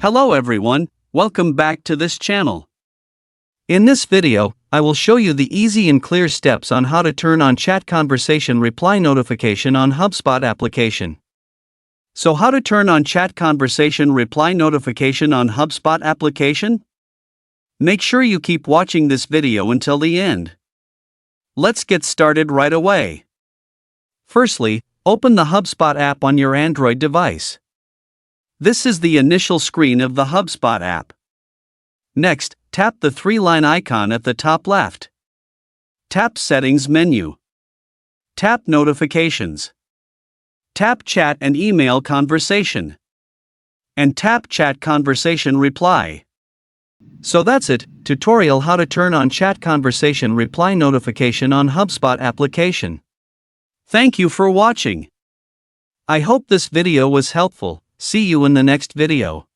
Hello everyone, welcome back to this channel. In this video, I will show you the easy and clear steps on how to turn on chat conversation reply notification on HubSpot application. So how to turn on chat conversation reply notification on HubSpot application? Make sure you keep watching this video until the end. Let's get started right away. Firstly, open the HubSpot app on your Android device. This is the initial screen of the HubSpot app. Next, tap the three-line icon at the top left. Tap Settings menu. Tap Notifications. Tap Chat and Email Conversation. And tap Chat Conversation Reply. So that's it, tutorial how to turn on chat conversation reply notification on HubSpot application. Thank you for watching. I hope this video was helpful. See you in the next video.